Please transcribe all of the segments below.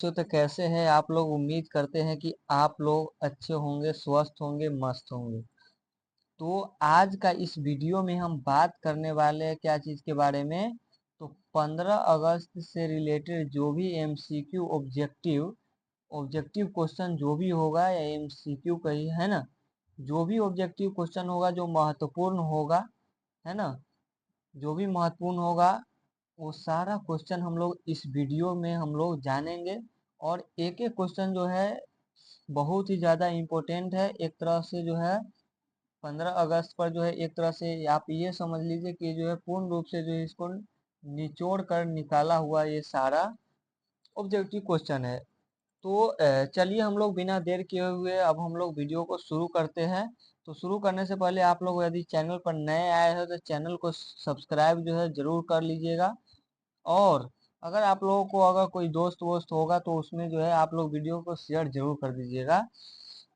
तो कैसे हैं आप लोग। उम्मीद करते हैं कि आप लोग अच्छे होंगे, स्वस्थ होंगे, मस्त होंगे। तो आज का इस वीडियो में हम बात करने वाले हैं क्या चीज के बारे में। तो 15 अगस्त से रिलेटेड जो भी एमसीक्यू ऑब्जेक्टिव ऑब्जेक्टिव क्वेश्चन जो भी होगा या एमसीक्यू कही है ना, जो भी ऑब्जेक्टिव क्वेश्चन होगा जो महत्वपूर्ण होगा, है ना, जो भी महत्वपूर्ण होगा वो सारा क्वेश्चन हम लोग इस वीडियो में हम लोग जानेंगे। और एक एक क्वेश्चन जो है बहुत ही ज़्यादा इम्पोर्टेंट है। एक तरह से जो है 15 अगस्त पर जो है एक तरह से आप ये समझ लीजिए कि जो है पूर्ण रूप से जो है इसको निचोड़ कर निकाला हुआ ये सारा ऑब्जेक्टिव क्वेश्चन है। तो चलिए हम लोग बिना देर किए हुए अब हम लोग वीडियो को शुरू करते हैं। तो शुरू करने से पहले आप लोग यदि चैनल पर नए आए हो तो चैनल को सब्सक्राइब जो है जरूर कर लीजिएगा। और अगर आप लोगों को अगर कोई दोस्त वोस्त होगा तो उसमें जो है आप लोग वीडियो को शेयर जरूर कर दीजिएगा।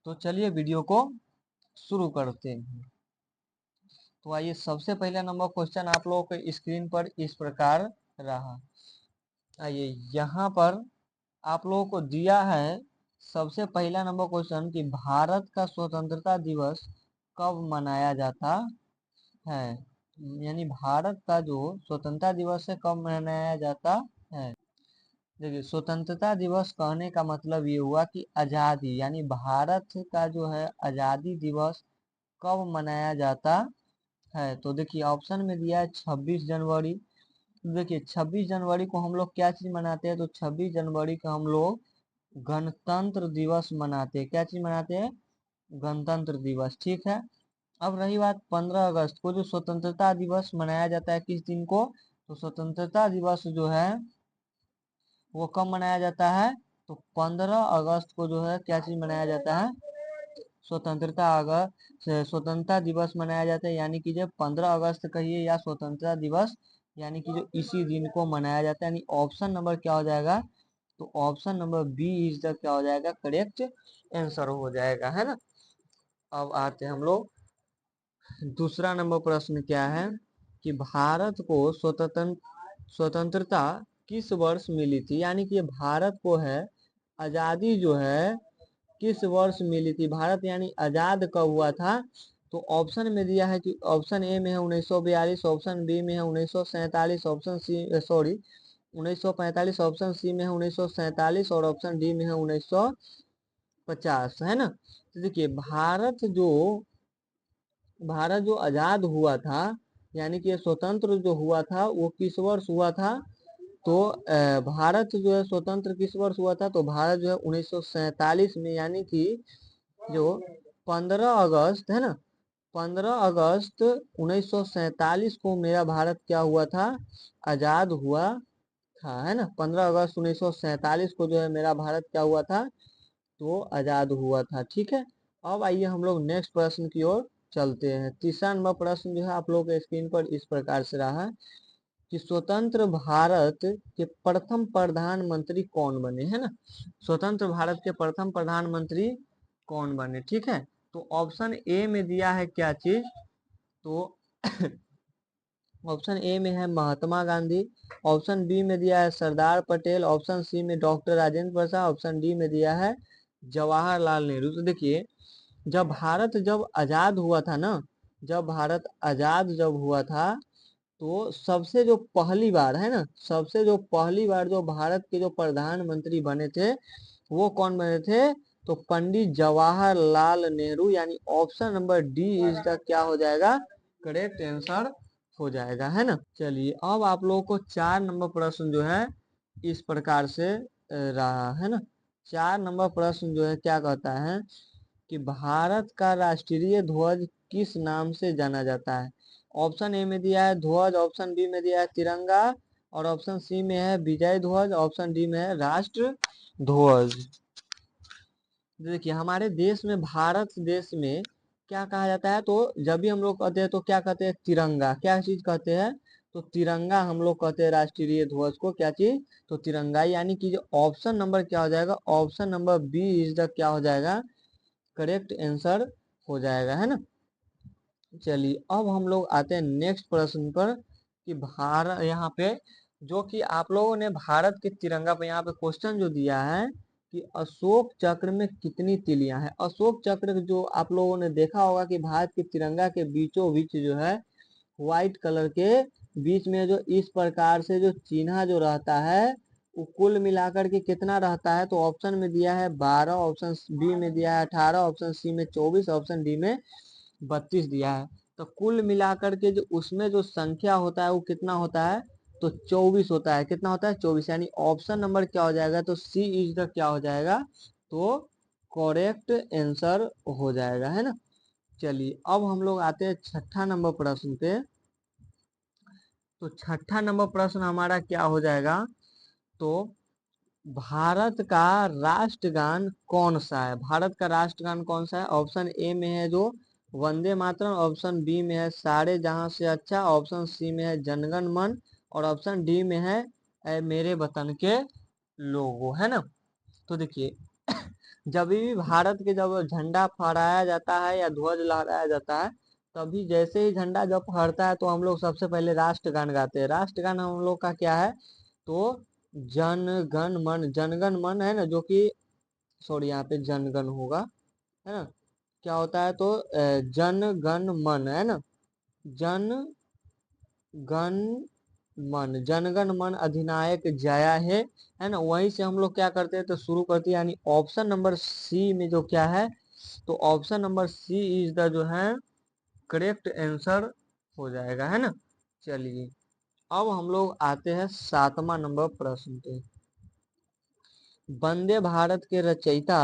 तो चलिए वीडियो को शुरू करते हैं। तो आइए सबसे पहला नंबर क्वेश्चन आप लोगों के स्क्रीन पर इस प्रकार रहा। आइए यहाँ पर आप लोगों को दिया है सबसे पहला नंबर क्वेश्चन कि भारत का स्वतंत्रता दिवस कब मनाया जाता है। यानी भारत का जो स्वतंत्रता दिवस है कब मनाया जाता है। देखिए स्वतंत्रता दिवस कहने का मतलब ये हुआ कि आजादी, यानी भारत का जो है आजादी दिवस कब मनाया जाता है। तो देखिए ऑप्शन में दिया है 26 जनवरी। देखिए 26 जनवरी को हम लोग क्या चीज मनाते हैं, तो 26 जनवरी को हम लोग गणतंत्र दिवस मनाते हैं। क्या चीज मनाते हैं, गणतंत्र दिवस। ठीक है। अब रही बात 15 अगस्त को, जो स्वतंत्रता दिवस मनाया जाता है किस दिन को, तो स्वतंत्रता दिवस जो है वो कब मनाया जाता है, तो 15 अगस्त को जो है क्या चीज मनाया जाता है, स्वतंत्रता दिवस मनाया जाता है। यानी कि जब 15 अगस्त कहिए या स्वतंत्रता दिवस, यानी कि जो इसी दिन को मनाया जाता है। यानी ऑप्शन नंबर क्या हो जाएगा, तो option number B is the क्या हो जाएगा, करेक्ट आंसर हो जाएगा, है ना। अब आते हैं हम लोग दूसरा नंबर प्रश्न क्या है कि भारत को स्वतंत्रता किस वर्ष मिली थी। यानी कि भारत को है आजादी जो है किस वर्ष मिली थी, भारत यानी आजाद कब हुआ था। तो ऑप्शन में दिया है कि ऑप्शन ए में है 1942, ऑप्शन बी में है 1947, option C sorry 1945, option C में है 1947 और ऑप्शन डी में है 1950, है ना। तो देखिए भारत जो आजाद हुआ था, यानी कि स्वतंत्र जो हुआ था वो किस वर्ष हुआ था। तो भारत जो है स्वतंत्र किस वर्ष हुआ था, तो भारत जो है 1947 में, यानी कि जो 15 अगस्त है ना, 15 अगस्त 1947 को मेरा भारत क्या हुआ था, आजाद हुआ था, है ना। 15 अगस्त 1947 को जो है मेरा भारत क्या हुआ था, तो आजाद हुआ था। ठीक है। अब आइए हम लोग नेक्स्ट प्रश्न की ओर चलते हैं। तीसरा नंबर प्रश्न जो है आप लोगों के स्क्रीन पर इस प्रकार से रहा कि स्वतंत्र भारत के प्रथम प्रधानमंत्री कौन बने, है ना। स्वतंत्र भारत के प्रथम प्रधानमंत्री कौन बने। ठीक है। तो ऑप्शन ए में दिया है क्या चीज, तो ऑप्शन ए में है महात्मा गांधी, ऑप्शन बी में दिया है सरदार पटेल, ऑप्शन सी में doctor Rajendra Prasad, option D में दिया है जवाहरलाल नेहरू। तो देखिए जब आजाद हुआ था ना, जब भारत आजाद जब हुआ था, तो सबसे जो पहली बार है ना, सबसे जो पहली बार जो भारत के जो प्रधानमंत्री बने थे वो कौन बने थे, तो पंडित जवाहरलाल नेहरू। यानी option number D is the क्या हो जाएगा, करेक्ट आंसर हो जाएगा, है ना। चलिए अब आप लोगों को 4 नंबर प्रश्न जो है इस प्रकार से रहा, है ना। 4 नंबर प्रश्न जो है क्या कहता है कि भारत का राष्ट्रीय ध्वज किस नाम से जाना जाता है। ऑप्शन ए में दिया है ध्वज, ऑप्शन बी में दिया है तिरंगा और ऑप्शन सी में है विजय ध्वज, ऑप्शन डी में है राष्ट्र ध्वज। देखिए हमारे देश में, भारत देश में क्या कहा जाता है, तो जब भी हम लोग कहते हैं तो क्या कहते हैं, तिरंगा। क्या चीज कहते हैं, तो तिरंगा हम लोग कहते हैं राष्ट्रीय ध्वज को, क्या चीज, तो तिरंगा। यानी कि जो ऑप्शन नंबर क्या हो जाएगा, option number B is the क्या हो जाएगा, करेक्ट आंसर हो जाएगा, है ना। चलिए अब हम लोग आते हैं नेक्स्ट प्रश्न पर कि भारत यहाँ पे जो कि आप लोगों ने भारत के तिरंगा पे यहाँ पे क्वेश्चन जो दिया है कि अशोक चक्र में कितनी तिलियां हैं। अशोक चक्र जो आप लोगों ने देखा होगा कि भारत के तिरंगा के बीचों बीच जो है व्हाइट कलर के बीच में जो इस प्रकार से जो चिन्ह जो रहता है वो कुल मिलाकर के कितना रहता है। तो ऑप्शन में दिया है 12, ऑप्शन बी में दिया है 18, ऑप्शन सी में 24, ऑप्शन डी में 32 दिया है। तो कुल मिलाकर के जो उसमें जो संख्या होता है वो कितना होता है, तो 24 होता है। कितना होता है, 24। यानी ऑप्शन नंबर क्या हो जाएगा, तो सी इज द क्या हो जाएगा, तो करेक्ट आंसर हो जाएगा, है ना। चलिए अब हम लोग आते हैं छठा नंबर प्रश्न पे। तो छठा नंबर प्रश्न हमारा क्या हो जाएगा, तो भारत का राष्ट्रगान कौन सा है। भारत का राष्ट्रगान कौन सा है। ऑप्शन ए में है जो वंदे मातरम, ऑप्शन बी में है सारे जहां से अच्छा, ऑप्शन सी में है जनगण मन, और ऑप्शन डी में है ऐ मेरे वतन के लोगों, है ना। तो देखिए जब भी भारत के जब झंडा फहराया जाता है या ध्वज लहराया जाता है, तभी जैसे ही झंडा जब फहरता है तो हम लोग सबसे पहले राष्ट्रगान गाते हैं। राष्ट्रगान हम लोग का क्या है, तो जन गण मन, जनगण मन है ना, जो कि सॉरी यहाँ पे जनगण होगा, है ना। क्या होता है, तो जन गण मन, है ना, जन गण मन, जनगण मन अधिनायक जया है ना। वहीं से हम लोग क्या करते हैं, तो शुरू करते हैं। यानी ऑप्शन नंबर सी में जो क्या है, तो option number C is the जो है करेक्ट आंसर हो जाएगा, है ना। चलिए अब हम लोग आते हैं सातवां नंबर प्रश्न पे। वंदे भारत के रचयिता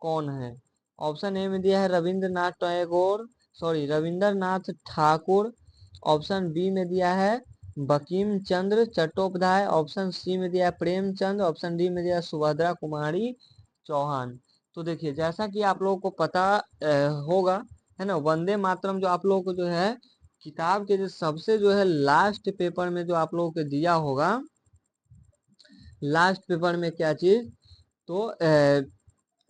कौन है। ऑप्शन ए में दिया है Rabindranath Tagore, sorry Rabindranath Thakur, option B में दिया है बंकिम चंद्र चट्टोपाध्याय, ऑप्शन सी में दिया है प्रेमचंद, ऑप्शन डी में दिया है सुभद्रा कुमारी चौहान। तो देखिए जैसा कि आप लोगों को पता होगा, है ना, वंदे मातरम जो आप लोगों को जो है किताब के जो सबसे जो है लास्ट पेपर में जो आप लोगों को दिया होगा, लास्ट पेपर में क्या चीज, तो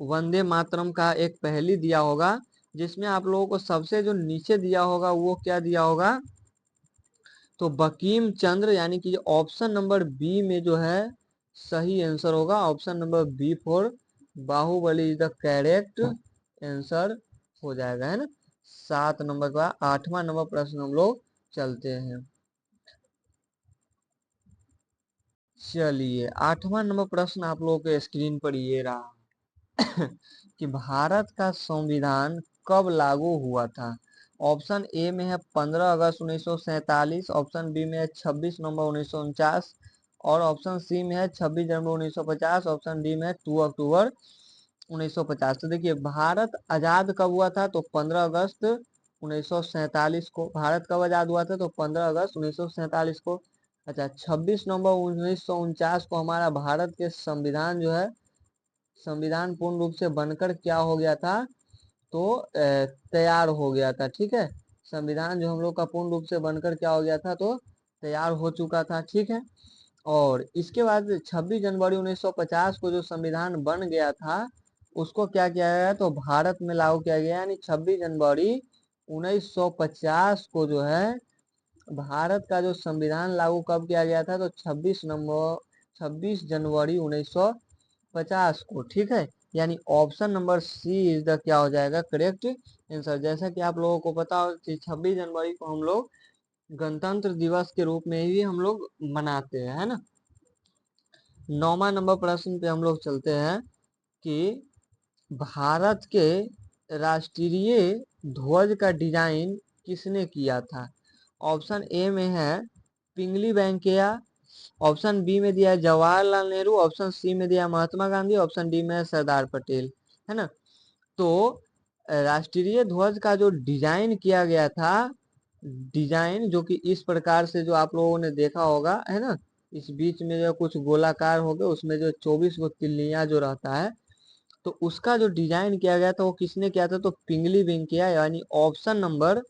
वंदे मातरम का एक पहली दिया होगा, जिसमें आप लोगों को सबसे जो नीचे दिया होगा वो क्या दिया होगा, तो बंकिम चंद्र, यानी कि ऑप्शन नंबर बी में जो है सही आंसर होगा। Option number B for Baahubali is the correct answer हो जाएगा, है ना। 7 नंबर का 8वां नंबर प्रश्न हम लोग चलते हैं। चलिए 8वां नंबर प्रश्न आप लोगों के स्क्रीन पर ये रहा कि भारत का संविधान कब लागू हुआ था। ऑप्शन ए में है 15 अगस्त 1947, ऑप्शन बी में है 26 नवंबर 1949, और ऑप्शन सी में है 26 जनवरी 1950, ऑप्शन डी में है 2 अक्टूबर 1950। तो देखिए भारत आजाद कब हुआ था, तो 15 अगस्त 1947 को। भारत कब आजाद हुआ था, तो 15 अगस्त 1947 को। अच्छा 26 नवंबर 1949 को हमारा भारत के संविधान जो है, संविधान पूर्ण रूप से बनकर क्या हो गया था, तो तैयार हो गया था, ठीक है। संविधान जो हम लोग का पूर्ण रूप से बनकर क्या हो गया था, तो तैयार हो चुका था, ठीक है। और इसके बाद 26 जनवरी 1950 को जो संविधान बन गया था उसको क्या किया गया, तो भारत में लागू किया गया। यानी 26 जनवरी 1950 को जो है भारत का जो संविधान लागू कब किया गया था, तो 26 जनवरी 1950 को, ठीक है। यानी option number C is the क्या हो जाएगा करेक्ट आंसर। जैसा कि आप लोगों को पता हो कि 26 जनवरी को हम लोग गणतंत्र दिवस के रूप में ही हम लोग मनाते हैं, है ना। 9वां नंबर प्रश्न पे हम लोग चलते हैं कि भारत के राष्ट्रीय ध्वज का डिजाइन किसने किया था। ऑप्शन ए में है पिंगली वेंकैया, ऑप्शन बी में दिया है जवाहरलाल नेहरू, ऑप्शन सी में दिया है महात्मा गांधी, ऑप्शन डी में है सरदार पटेल, है ना। तो राष्ट्रीय ध्वज का जो डिजाइन किया गया था, डिजाइन जो कि इस प्रकार से जो आप लोगों ने देखा होगा, है ना, इस बीच में जो कुछ गोलाकार हो गए उसमें जो 24 गो तिल्लियां जो रहता है, तो उसका जो डिजाइन किया गया था वो किसने किया था, तो पिंगली वेंकैया। यानी option number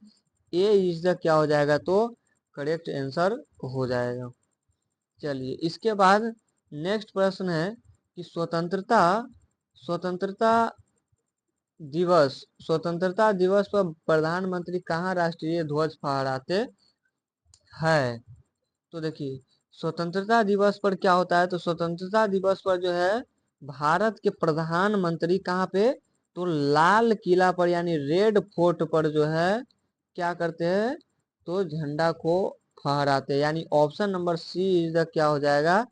A is the क्या हो जाएगा, तो करेक्ट आंसर हो जाएगा। चलिए इसके बाद नेक्स्ट प्रश्न है कि स्वतंत्रता स्वतंत्रता स्वतंत्रता दिवस पर प्रधानमंत्री कहाँ राष्ट्रीय ध्वज फहराते हैं। तो देखिए स्वतंत्रता दिवस पर क्या होता है, तो स्वतंत्रता दिवस पर जो है भारत के प्रधानमंत्री कहाँ पे, तो लाल किला पर यानी रेड फोर्ट पर जो है क्या करते हैं, तो झंडा को फहराते हैं। यानी option number C is the क्या हो जाएगा,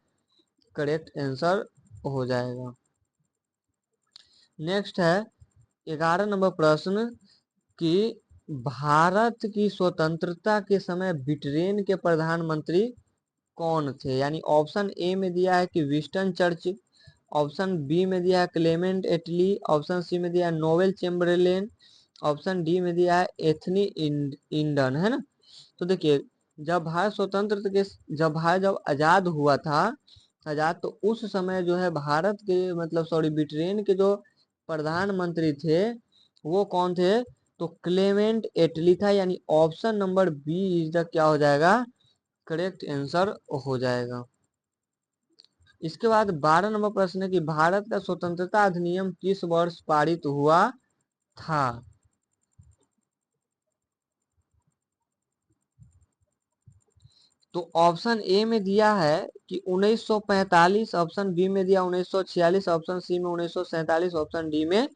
करेक्ट आंसर हो जाएगा। नेक्स्ट है 11 नंबर प्रश्न कि भारत की स्वतंत्रता के समय ब्रिटेन के प्रधानमंत्री कौन थे। यानी ऑप्शन ए में दिया है कि विंस्टन चर्चिल, ऑप्शन बी में दिया है क्लेमेंट एटली, ऑप्शन सी में दिया है नोवेल चैम्बरलेन, ऑप्शन डी में दिया है एथनी इंडन, है ना। तो देखिए जब भारत जब आजाद हुआ था, आजाद, तो उस समय जो है भारत के मतलब सॉरी ब्रिटेन के जो प्रधानमंत्री थे वो कौन थे, तो क्लेमेंट एटली था। यानी option number B is the क्या हो जाएगा, करेक्ट आंसर हो जाएगा। इसके बाद 12 नंबर प्रश्न है कि भारत का स्वतंत्रता अधिनियम किस वर्ष पारित हुआ था। तो ऑप्शन ए में दिया है कि 1945, ऑप्शन बी में दिया 1946, ऑप्शन सी में 1947, ऑप्शन डी में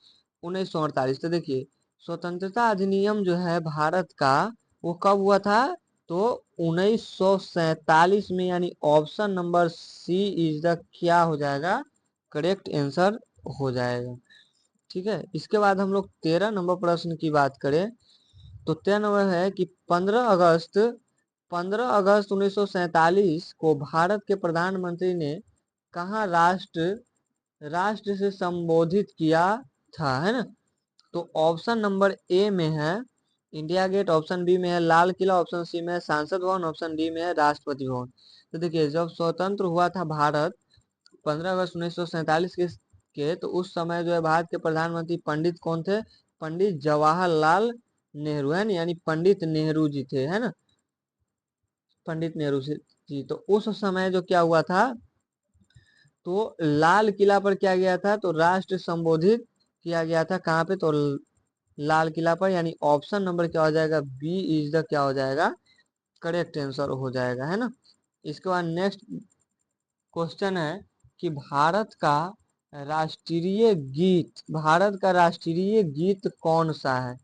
1948। तो देखिए स्वतंत्रता अधिनियम जो है भारत का वो कब हुआ था, तो 1947 में। यानी option number C is the क्या हो जाएगा, करेक्ट आंसर हो जाएगा। ठीक है, इसके बाद हम लोग 13 नंबर प्रश्न की बात करें तो 13 नंबर है कि 15 अगस्त 1947 को भारत के प्रधानमंत्री ने कहाँ राष्ट्र से संबोधित किया था, है ना। तो ऑप्शन नंबर ए में है इंडिया गेट, ऑप्शन बी में है लाल किला, ऑप्शन सी में है संसद भवन, ऑप्शन डी में है राष्ट्रपति भवन। तो देखिए जब स्वतंत्र हुआ था भारत 15 अगस्त 1947 के तो उस समय जो है भारत के प्रधानमंत्री पंडित कौन थे, पंडित जवाहरलाल नेहरू, है ना। यानी पंडित नेहरू जी थे, है ना, पंडित नेहरू जी। तो उस समय जो क्या हुआ था, तो लाल किला पर क्या गया था, तो राष्ट्र संबोधित किया गया था कहाँ पे, तो लाल किला पर। यानी ऑप्शन नंबर क्या हो जाएगा, बी इज द क्या हो जाएगा, करेक्ट आंसर हो जाएगा, है ना। इसके बाद नेक्स्ट क्वेश्चन है कि भारत का राष्ट्रीय गीत कौन सा है।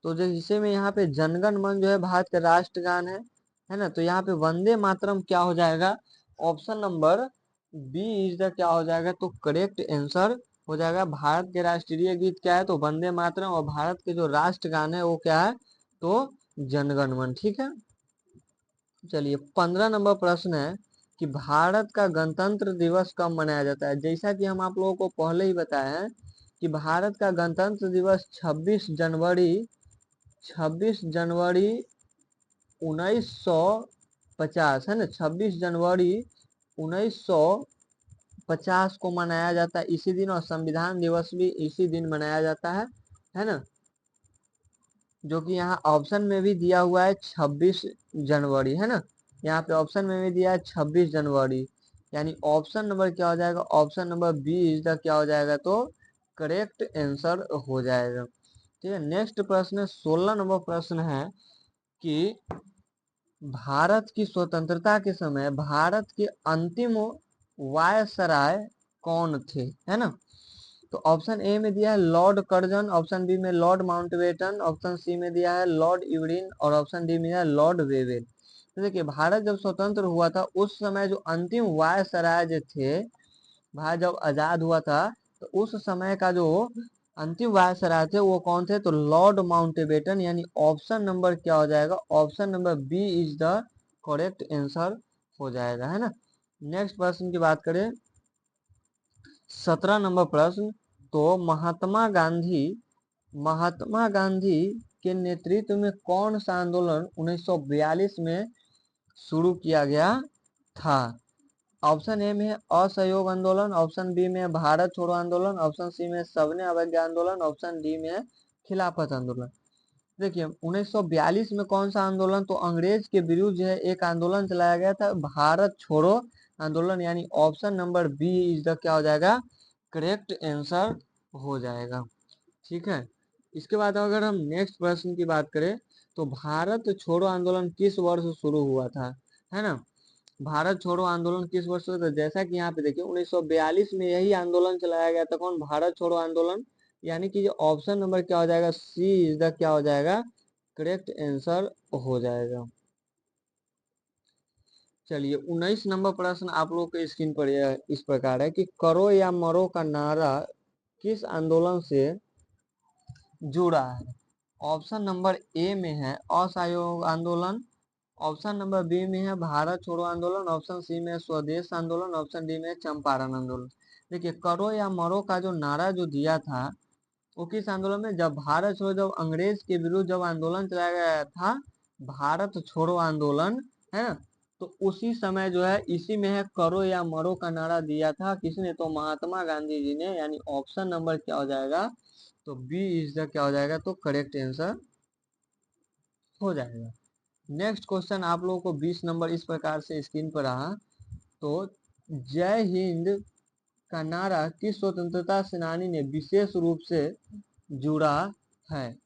तो जैसे में यहाँ पे जनगण मन जो है भारत का राष्ट्रगान है ना। तो यहाँ पे वंदे मातरम क्या हो जाएगा, option number B is the क्या हो जाएगा, तो करेक्ट आंसर हो जाएगा। भारत के राष्ट्रीय गीत क्या है, तो वंदे मातरम, और भारत के जो राष्ट्रगान है वो क्या है, तो जनगण मन। ठीक है, चलिए 15 नंबर प्रश्न है कि भारत का गणतंत्र दिवस कब मनाया जाता है। जैसा कि हम आप लोगों को पहले ही बताया है कि भारत का गणतंत्र दिवस 26 जनवरी 1950, है ना, 26 जनवरी 1950 को मनाया जाता है इसी दिन, और संविधान दिवस भी इसी दिन मनाया जाता है ना। जो कि यहाँ ऑप्शन में भी दिया हुआ है 26 जनवरी, है ना। यहाँ पे ऑप्शन में भी दिया है 26 जनवरी। यानी ऑप्शन नंबर क्या हो जाएगा, option number B is the क्या हो जाएगा, तो करेक्ट आंसर हो जाएगा। ठीक है, नेक्स्ट प्रश्न 16 नंबर प्रश्न है कि भारत की स्वतंत्रता के समय भारत के अंतिम वायसराय कौन थे, है ना। तो ऑप्शन ए में दिया है लॉर्ड कर्जन, ऑप्शन बी में लॉर्ड माउंटबेटन, ऑप्शन सी में दिया है लॉर्ड इवरिन, और ऑप्शन डी में दिया है लॉर्ड वेवेल। तो देखिए भारत जब स्वतंत्र हुआ था उस समय जो अंतिम वायसराय जो थे, भारत जब आजाद हुआ था तो उस समय का जो अंतिम वायसराय थे वो कौन थे, तो लॉर्ड माउंटबेटन। यानी ऑप्शन नंबर क्या हो जाएगा, option number B is the correct answer हो जाएगा, है ना। नेक्स्ट प्रश्न की बात करें 17 नंबर प्रश्न, तो महात्मा गांधी के नेतृत्व में कौन सा आंदोलन 1942 में शुरू किया गया था। ऑप्शन ए में है असहयोग आंदोलन, ऑप्शन बी में है भारत छोड़ो आंदोलन, ऑप्शन सी में सविनय अवज्ञा आंदोलन, ऑप्शन डी में है खिलाफत आंदोलन। देखिए 1942 में कौन सा आंदोलन, तो अंग्रेज के विरुद्ध जो है एक आंदोलन चलाया गया था, भारत छोड़ो आंदोलन। यानी option number B is the क्या हो जाएगा, करेक्ट आंसर हो जाएगा। ठीक है, इसके बाद अगर हम नेक्स्ट प्रश्न की बात करें तो भारत छोड़ो आंदोलन किस वर्ष शुरू हुआ था, है ना। भारत छोड़ो आंदोलन किस वर्ष हुआ था? जैसा कि यहाँ पे देखिए 1942 में यही आंदोलन चलाया गया था। कौन? भारत छोड़ो आंदोलन। यानी कि जो ऑप्शन नंबर क्या हो जाएगा? सी इज द क्या हो जाएगा? करेक्ट आंसर हो जाएगा। चलिए 19 नंबर प्रश्न आप लोगों के स्क्रीन पर इस प्रकार है कि करो या मरो का नारा किस आंदोलन से जुड़ा है? ऑप्शन नंबर ए में है असहयोग आंदोलन, ऑप्शन नंबर बी में है भारत छोड़ो आंदोलन, ऑप्शन सी में है स्वदेश आंदोलन, ऑप्शन डी में है चंपारण आंदोलन। देखिए करो या मरो का जो नारा जो दिया था वो किस आंदोलन में? जब भारत छोड़ो, जब अंग्रेज के विरुद्ध जब आंदोलन चलाया गया था, भारत छोड़ो आंदोलन, है ना, तो उसी समय जो है इसी में है करो या मरो का नारा दिया था। किसने? तो महात्मा गांधी जी ने। यानी ऑप्शन नंबर क्या हो जाएगा? तो बी इज द क्या हो जाएगा? तो करेक्ट आंसर हो जाएगा। नेक्स्ट क्वेश्चन आप लोगों को 20 नंबर इस प्रकार से स्क्रीन पर रहा। तो जय हिंद का नारा किस स्वतंत्रता सेनानी ने विशेष रूप से जुड़ा है?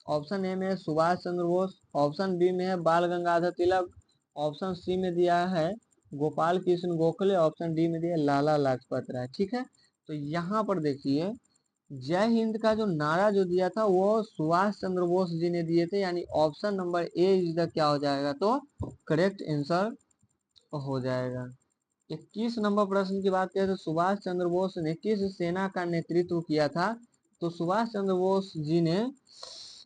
ऑप्शन ए में सुभाष चंद्र बोस, ऑप्शन बी में है बाल गंगाधर तिलक, ऑप्शन सी में दिया है गोपाल कृष्ण गोखले, ऑप्शन डी में दिया लाला लाजपत राय। ठीक है, तो यहाँ पर देखिए जय हिंद का जो नारा जो दिया था वो सुभाष चंद्र बोस जी ने दिए थे। यानी option number A is the क्या हो जाएगा? तो करेक्ट आंसर हो जाएगा। 21 नंबर प्रश्न की बात करें तो सुभाष चंद्र बोस ने किस सेना का नेतृत्व किया था? तो सुभाष चंद्र बोस जी ने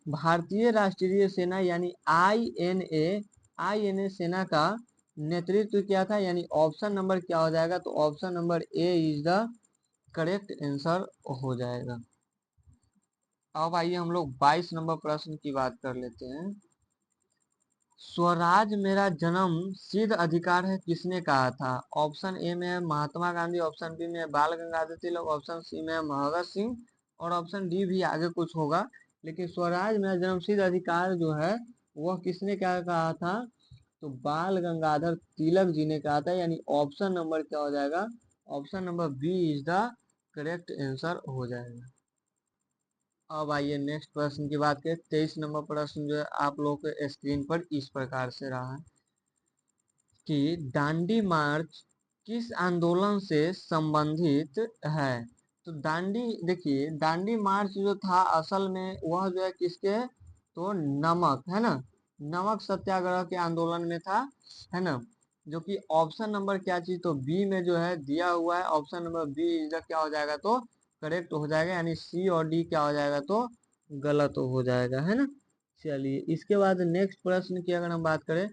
भारतीय राष्ट्रीय सेना यानी आईएनए सेना का नेतृत्व किया था। यानी ऑप्शन नंबर क्या हो जाएगा? तो option number A is the correct answer हो जाएगा। अब आइए हम लोग 22 नंबर प्रश्न की बात कर लेते हैं। स्वराज मेरा जन्म सिद्ध अधिकार है किसने कहा था? ऑप्शन ए में है महात्मा गांधी, ऑप्शन बी में है बाल गंगाधर तिलक, ऑप्शन सी में है भगत सिंह और ऑप्शन डी भी आगे कुछ होगा। लेकिन स्वराज मेरा जन्म सिद्ध अधिकार जो है वह किसने क्या कहा था? तो बाल गंगाधर तिलक जी ने कहा था। यानी ऑप्शन नंबर क्या हो जाएगा? Option number B is the correct answer हो जाएगा। अब आइए नेक्स्ट प्रश्न की बात करें। 23 नंबर प्रश्न जो है आप लोगों के स्क्रीन पर इस प्रकार से रहा है कि दांडी मार्च किस आंदोलन से संबंधित है? तो दांडी देखिए दांडी मार्च जो था असल में वह जो है किसके? तो नमक, है ना, नमक सत्याग्रह के आंदोलन में था, है ना, जो कि ऑप्शन नंबर क्या चीज? तो बी में जो है दिया हुआ है। Option number B is the क्या हो जाएगा? तो करेक्ट हो जाएगा। यानी सी और डी क्या हो जाएगा? तो गलत हो जाएगा, है ना। चलिए इसके बाद नेक्स्ट प्रश्न की अगर हम बात करें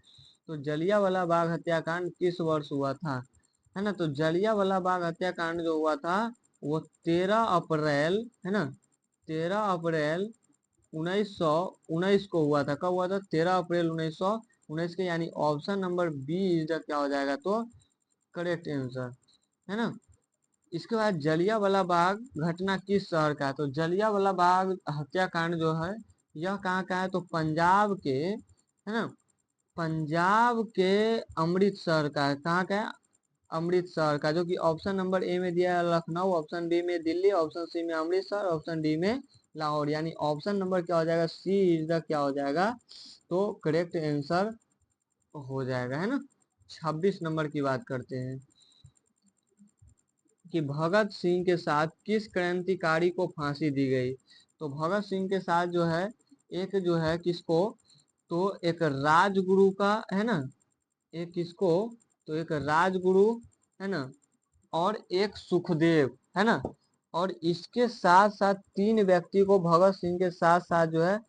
तो जलियांवाला बाग हत्याकांड किस वर्ष हुआ था? है ना, तो जलियांवाला बाग हत्याकांड जो हुआ था वो 13 अप्रैल, है ना, 13 अप्रैल 1919 को हुआ था। कब हुआ था? 13 अप्रैल 1919 के। यानी option number B is the क्या हो जाएगा? तो करेक्ट आंसर, है ना। इसके बाद जलियांवाला बाग घटना किस शहर का है? तो जलियांवाला बाग हत्याकांड जो है यह कहाँ का है? तो पंजाब के, है ना, पंजाब के अमृतसर का है। कहाँ का है? अमृतसर का, जो कि ऑप्शन नंबर ए में दिया है लखनऊ, ऑप्शन बी में दिल्ली, ऑप्शन सी में अमृतसर, ऑप्शन डी में लाहौर। यानी ऑप्शन नंबर क्या हो जाएगा? सी इज द क्या हो जाएगा? तो करेक्ट आंसर हो जाएगा, है ना। 26 नंबर की बात करते हैं कि भगत सिंह के साथ किस क्रांतिकारी को फांसी दी गई? तो भगत सिंह के साथ जो है एक जो है किसको? तो एक राजगुरु का, है ना, एक किसको? तो एक राजगुरु, है ना, और एक सुखदेव, है ना, और इसके साथ साथ तीन व्यक्ति को भगत सिंह के साथ साथ जो है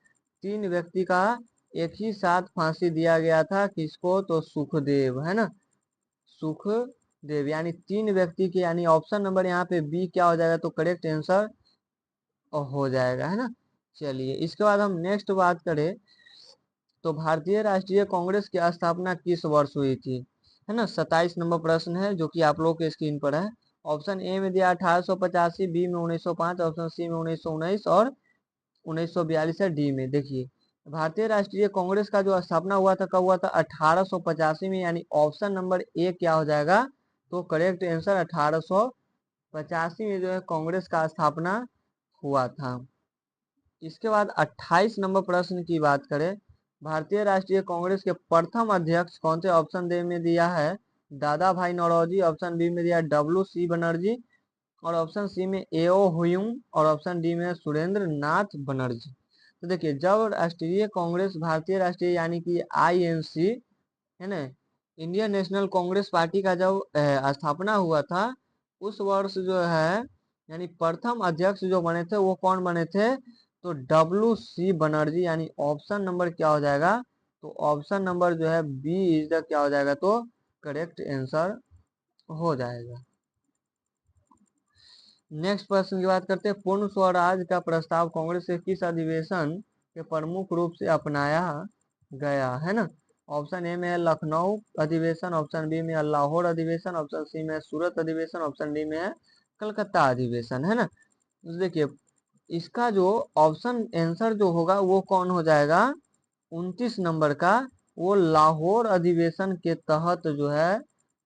तीन व्यक्ति का एक ही साथ फांसी दिया गया था। किसको? तो सुखदेव, है ना, सुखदेव। यानी तीन व्यक्ति के, यानी ऑप्शन नंबर यहाँ पे बी क्या हो जाएगा? तो करेक्ट आंसर हो जाएगा, है ना। चलिए इसके बाद हम नेक्स्ट बात करें तो भारतीय राष्ट्रीय कांग्रेस की स्थापना किस वर्ष हुई थी? है ना, 27 नंबर प्रश्न है जो कि आप लोग के स्क्रीन पर है। ऑप्शन ए में दिया 1885, बी में 1905, ऑप्शन सी में 1919 और 1942 है डी में। देखिए भारतीय राष्ट्रीय कांग्रेस का जो स्थापना हुआ था कब हुआ था? 1885 में। यानी ऑप्शन नंबर ए क्या हो जाएगा? तो करेक्ट आंसर 1885 में जो है कांग्रेस का स्थापना हुआ था। इसके बाद 28 नंबर प्रश्न की बात करें, भारतीय राष्ट्रीय कांग्रेस के प्रथम अध्यक्ष कौन थे? ऑप्शन दे में दिया है दादा भाई नौरोजी, ऑप्शन बी में दिया WC बनर्जी, और ऑप्शन सी में एओ हुयूम, और ऑप्शन डी में सुरेंद्र नाथ बनर्जी। तो देखिए, जब राष्ट्रीय कांग्रेस, भारतीय राष्ट्रीय यानी कि INC है ना, इंडियन नेशनल कांग्रेस पार्टी का जब स्थापना हुआ था, उस वर्ष जो है यानी प्रथम अध्यक्ष जो बने थे वो कौन बने थे, तो WC बनर्जी, यानी ऑप्शन नंबर क्या हो जाएगा, तो ऑप्शन नंबर जो है बी इज द क्या हो जाएगा, तो करेक्ट आंसर हो जाएगा। नेक्स्ट प्रश्न की बात करते हैं, पूर्ण स्वराज का प्रस्ताव कांग्रेस के किस अधिवेशन के प्रमुख रूप से अपनाया गया है ना। ऑप्शन ए में है लखनऊ अधिवेशन, ऑप्शन बी में है लाहौर अधिवेशन, ऑप्शन सी में है सूरत अधिवेशन, ऑप्शन डी में है कलकत्ता अधिवेशन है ना। तो देखिए, इसका जो ऑप्शन आंसर जो होगा वो कौन हो जाएगा, 29 नंबर का, वो लाहौर अधिवेशन के तहत जो है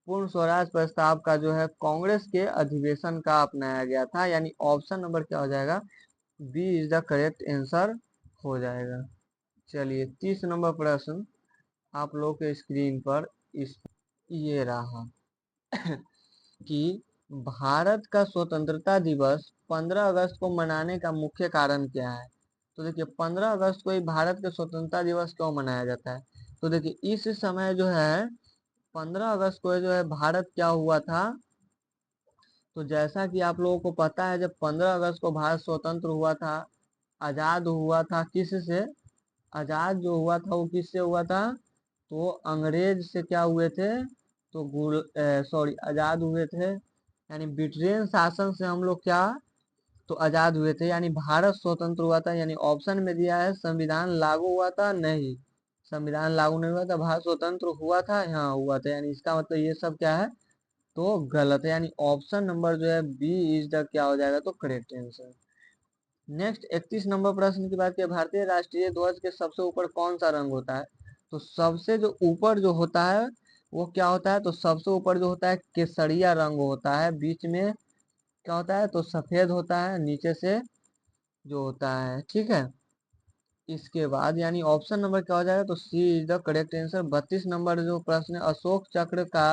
पूर्ण स्वराज प्रस्ताव का जो है कांग्रेस के अधिवेशन का अपनाया गया था, यानी ऑप्शन नंबर क्या हो जाएगा, B is the correct answer हो जाएगा। चलिए 30 नंबर प्रश्न आप लोग के स्क्रीन पर इस ये रहा कि भारत का स्वतंत्रता दिवस 15 अगस्त को मनाने का मुख्य कारण क्या है। तो देखिए, 15 अगस्त को ही भारत के स्वतंत्रता दिवस क्यों मनाया जाता है। तो देखिए, इस समय जो है 15 अगस्त को जो है भारत क्या हुआ था, तो जैसा कि आप लोगों को पता है, जब 15 अगस्त को भारत स्वतंत्र हुआ था, आजाद हुआ था, किस से, आजाद जो हुआ था वो किससे हुआ था, तो अंग्रेज से क्या हुए थे, तो सॉरी आजाद हुए थे, यानी ब्रिटेन शासन से हम लोग क्या, तो आजाद हुए थे, यानी भारत स्वतंत्र हुआ था। यानी ऑप्शन में दिया है संविधान लागू हुआ था, नहीं, संविधान लागू नहीं हुआ था, भारत स्वतंत्र हुआ था, हाँ हुआ था, यानी इसका मतलब ये सब क्या है, तो गलत है, यानी ऑप्शन नंबर जो है बी इज द क्या हो जाएगा, तो करेक्ट आंसर। नेक्स्ट 31 नंबर प्रश्न की बात करें, भारतीय राष्ट्रीय ध्वज के सबसे ऊपर कौन सा रंग होता है। तो सबसे जो ऊपर जो होता है वो क्या होता है, तो सबसे ऊपर जो होता है केसरिया रंग होता है, बीच में क्या होता है, तो सफेद होता है, नीचे से जो होता है, ठीक है। इसके बाद यानी ऑप्शन नंबर क्या हो जाएगा, तो C is the correct answer. 32 number जो प्रश्न है, अशोक चक्र का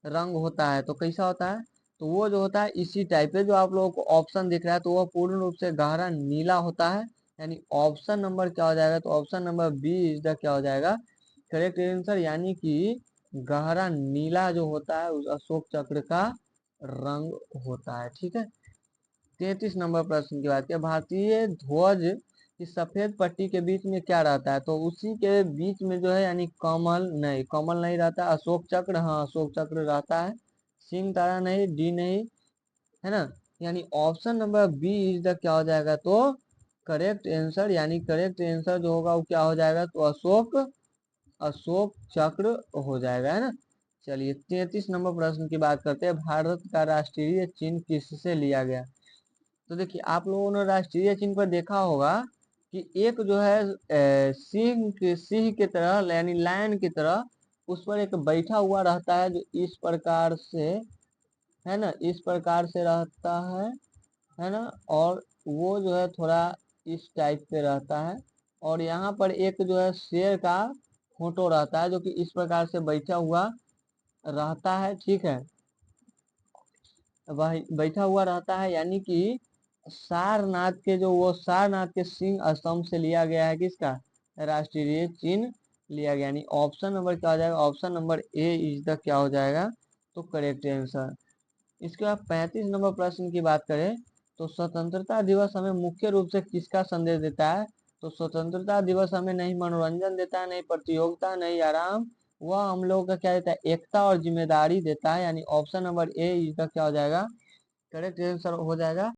रंग होता है तो कैसा होता है, तो वो जो होता है इसी टाइप है, जो आप लोगों को ऑप्शन दिख रहा है, तो वह पूर्ण रूप से गहरा नीला होता है, यानी ऑप्शन नंबर क्या हो जाएगा, तो option number B is the क्या हो जाएगा, करेक्ट आंसर, यानी कि गहरा नीला जो होता है उस अशोक चक्र का रंग होता है, ठीक है। 33 नंबर प्रश्न की बात करें, भारतीय ध्वज की सफेद पट्टी के बीच में क्या रहता है, तो उसी के बीच में जो है यानी कमल नहीं, कमल नहीं रहता, अशोक चक्र, हाँ अशोक चक्र रहता है, सिंह तारा नहीं, डी नहीं है ना, यानी option number B is the क्या हो जाएगा, तो करेक्ट आंसर, यानी करेक्ट आंसर जो होगा वो क्या हो जाएगा, तो अशोक, अशोक चक्र हो जाएगा है ना। चलिए 33 नंबर प्रश्न की बात करते हैं, भारत का राष्ट्रीय चिन्ह किससे लिया गया। तो देखिए, आप लोगों ने राष्ट्रीय चिन्ह पर देखा होगा कि एक जो है सिंह की तरह, यानी लायन की तरह, उस पर एक बैठा हुआ रहता है, जो इस प्रकार से है ना, इस प्रकार से रहता है ना, और वो जो है थोड़ा इस टाइप पे रहता है, और यहाँ पर एक जो है शेर का फोटो रहता है, जो कि इस प्रकार से बैठा हुआ रहता है, ठीक है, वह बैठा हुआ रहता है, यानी कि सारनाथ के जो, वो सारनाथ के सिंह स्तंभ से लिया गया है, किसका, राष्ट्रीय चिन्ह लिया गया, यानी ऑप्शन नंबर क्या हो जाएगा, option number A is the क्या हो जाएगा, तो करेक्ट आंसर। इसके बाद 35 नंबर प्रश्न की बात करें, तो स्वतंत्रता दिवस हमें मुख्य रूप से किसका संदेश देता है। तो स्वतंत्रता दिवस हमें नहीं मनोरंजन देता है, नहीं प्रतियोगिता, नहीं आराम, वह हम लोगों का क्या देता है, एकता और जिम्मेदारी देता है, यानी ऑप्शन नंबर ए इसका क्या हो जाएगा, करेक्ट आंसर हो जाएगा।